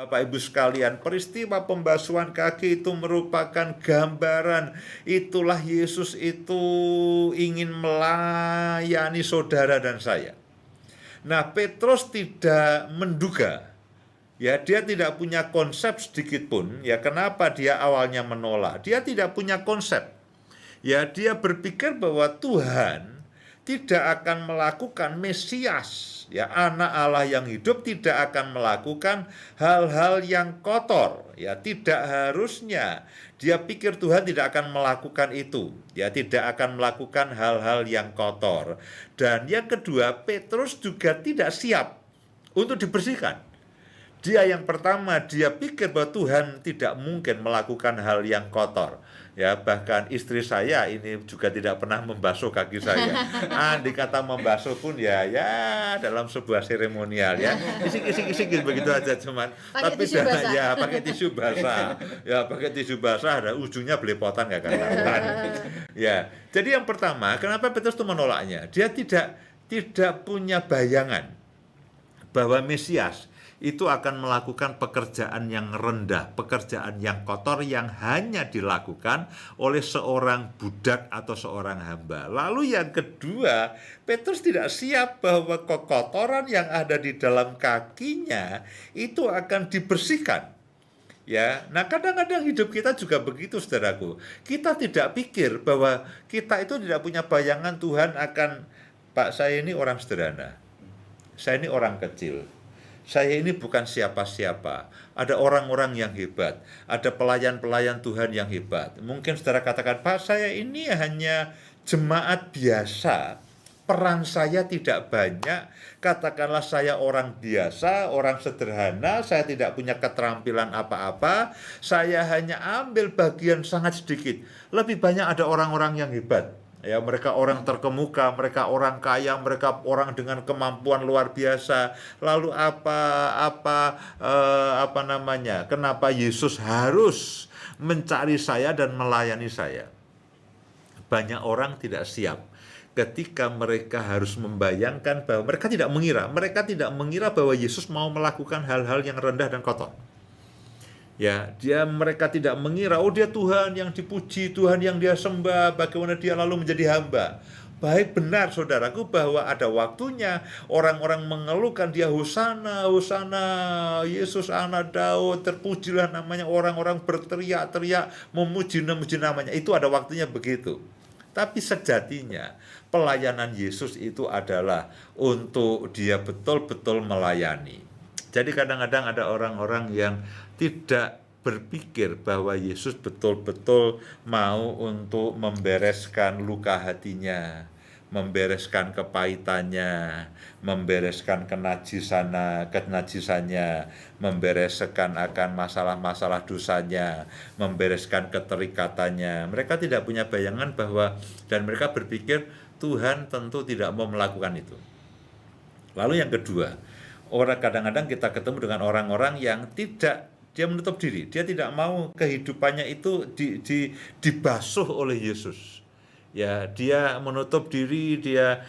Bapak Ibu sekalian, peristiwa pembasuhan kaki itu merupakan gambaran. Itulah Yesus itu ingin melayani saudara dan saya. Nah, Petrus tidak menduga, ya, dia tidak punya konsep sedikit pun, ya, kenapa dia awalnya menolak. Dia tidak punya konsep. Ya, dia berpikir bahwa Tuhan tidak akan melakukan Mesias, ya, anak Allah yang hidup tidak akan melakukan hal-hal yang kotor, ya, tidak harusnya. Dia pikir Tuhan tidak akan melakukan itu, ya, tidak akan melakukan hal-hal yang kotor. Dan yang kedua, Petrus juga tidak siap untuk dibersihkan. Dia yang pertama, dia pikir bahwa Tuhan tidak mungkin melakukan hal yang kotor. Ya, bahkan istri saya ini juga tidak pernah membasuh kaki saya. Andai kata membasuh pun ya dalam sebuah seremonial, ya. Isik begitu aja cuman. Tapi ya pakai tisu basah. Ya, pakai tisu basah, ada ujungnya belepotan nggak katakan. Ya. Jadi yang pertama, kenapa Petrus itu menolaknya? Dia tidak punya bayangan bahwa Mesias itu akan melakukan pekerjaan yang rendah, pekerjaan yang kotor yang hanya dilakukan oleh seorang budak atau seorang hamba. Lalu yang kedua, Petrus tidak siap bahwa kekotoran yang ada di dalam kakinya itu akan dibersihkan. Ya, nah kadang-kadang hidup kita juga begitu, saudaraku. Kita tidak pikir bahwa kita itu tidak punya bayangan Tuhan akan, Pak, saya ini orang sederhana. Saya ini orang kecil. Saya ini bukan siapa-siapa. Ada orang-orang yang hebat. Ada pelayan-pelayan Tuhan yang hebat. Mungkin saudara katakan, Pak, saya ini hanya jemaat biasa. Peran saya tidak banyak. Katakanlah saya orang biasa, orang sederhana. Saya tidak punya keterampilan apa-apa. Saya hanya ambil bagian sangat sedikit. Lebih banyak ada orang-orang yang hebat. Ya, mereka orang terkemuka, mereka orang kaya, mereka orang dengan kemampuan luar biasa. Lalu apa namanya? Kenapa Yesus harus mencari saya dan melayani saya? Banyak orang tidak siap ketika mereka harus membayangkan bahwa mereka tidak mengira bahwa Yesus mau melakukan hal-hal yang rendah dan kotor. Ya, mereka tidak mengira, oh dia Tuhan yang dipuji, Tuhan yang dia sembah, bagaimana dia lalu menjadi hamba. Baik, benar saudaraku bahwa ada waktunya orang-orang mengeluhkan dia, Hosana, Hosana, Yesus anak Daud, terpujilah namanya, orang-orang berteriak-teriak memuji namanya. Itu ada waktunya begitu. Tapi sejatinya pelayanan Yesus itu adalah untuk dia betul-betul melayani. Jadi kadang-kadang ada orang-orang yang tidak berpikir bahwa Yesus betul-betul mau untuk membereskan luka hatinya, membereskan kepahitannya, membereskan kenajisannya, membereskan akan masalah-masalah dosanya, membereskan keterikatannya. Mereka tidak punya bayangan bahwa, dan mereka berpikir Tuhan tentu tidak mau melakukan itu. Lalu yang kedua, kadang-kadang kita ketemu dengan orang-orang yang dia menutup diri, dia tidak mau kehidupannya itu dibasuh oleh Yesus. Ya, dia menutup diri, dia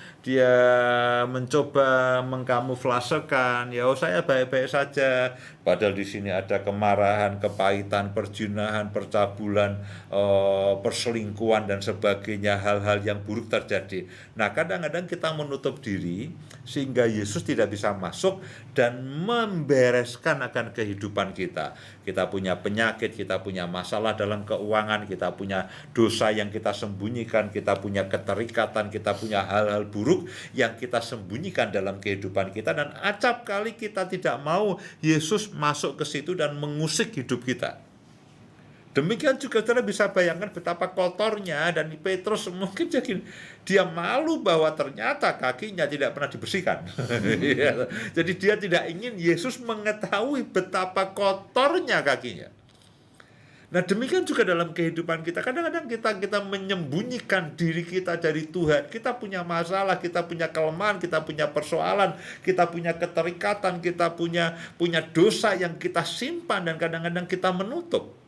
mencoba mengkamuflasekan, ya saya baik-baik saja, padahal di sini ada kemarahan, kepahitan, perzinahan, percabulan, perselingkuhan dan sebagainya, hal-hal yang buruk terjadi. Nah, kadang-kadang kita menutup diri sehingga Yesus tidak bisa masuk dan membereskan akan kehidupan kita. Kita punya penyakit, kita punya masalah dalam keuangan, kita punya dosa yang kita sembunyikan, kita punya keterikatan, kita punya hal-hal buruk yang kita sembunyikan dalam kehidupan kita, dan acap kali kita tidak mau Yesus masuk ke situ dan mengusik hidup kita. Demikian juga saudara bisa bayangkan betapa kotornya, dan Petrus mungkin dia malu bahwa ternyata kakinya tidak pernah dibersihkan. Jadi dia tidak ingin Yesus mengetahui betapa kotornya kakinya. Nah, demikian juga dalam kehidupan kita. Kadang-kadang kita menyembunyikan diri kita dari Tuhan. Kita punya masalah, kita punya kelemahan, kita punya persoalan, kita punya keterikatan, kita punya dosa yang kita simpan, dan kadang-kadang kita menutup.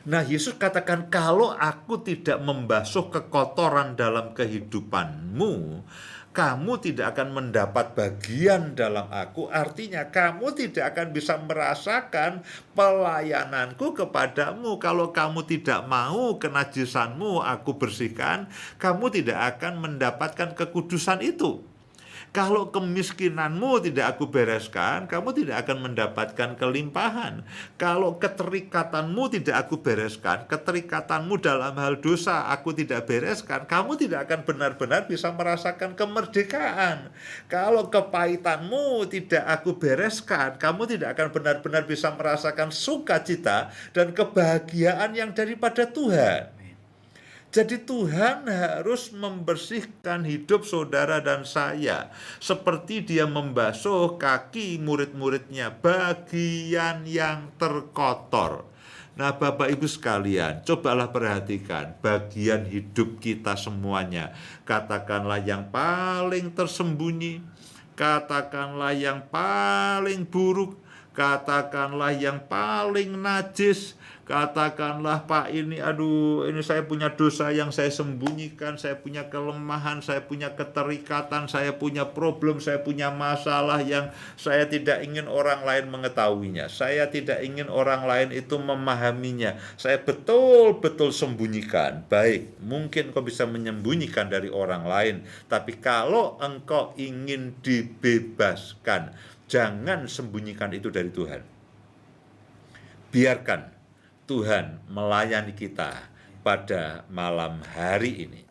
Nah, Yesus katakan, kalau aku tidak membasuh kekotoran dalam kehidupanmu, kamu tidak akan mendapat bagian dalam aku. Artinya kamu tidak akan bisa merasakan pelayananku kepadamu. Kalau kamu tidak mau kenajisanmu aku bersihkan, kamu tidak akan mendapatkan kekudusan itu. Kalau kemiskinanmu tidak aku bereskan, kamu tidak akan mendapatkan kelimpahan. Kalau keterikatanmu tidak aku bereskan, keterikatanmu dalam hal dosa aku tidak bereskan, kamu tidak akan benar-benar bisa merasakan kemerdekaan. Kalau kepahitanmu tidak aku bereskan, kamu tidak akan benar-benar bisa merasakan sukacita dan kebahagiaan yang daripada Tuhan. Jadi Tuhan harus membersihkan hidup saudara dan saya, seperti dia membasuh kaki murid-muridnya, bagian yang terkotor. Nah, Bapak Ibu sekalian, cobalah perhatikan bagian hidup kita semuanya. Katakanlah yang paling tersembunyi, katakanlah yang paling buruk, katakanlah yang paling najis, katakanlah Pak ini saya punya dosa yang saya sembunyikan, saya punya kelemahan, saya punya keterikatan, saya punya problem, saya punya masalah yang saya tidak ingin orang lain mengetahuinya, saya tidak ingin orang lain itu memahaminya, saya betul-betul sembunyikan. Baik, mungkin kau bisa menyembunyikan dari orang lain, tapi kalau engkau ingin dibebaskan, jangan sembunyikan itu dari Tuhan. Biarkan Tuhan melayani kita pada malam hari ini.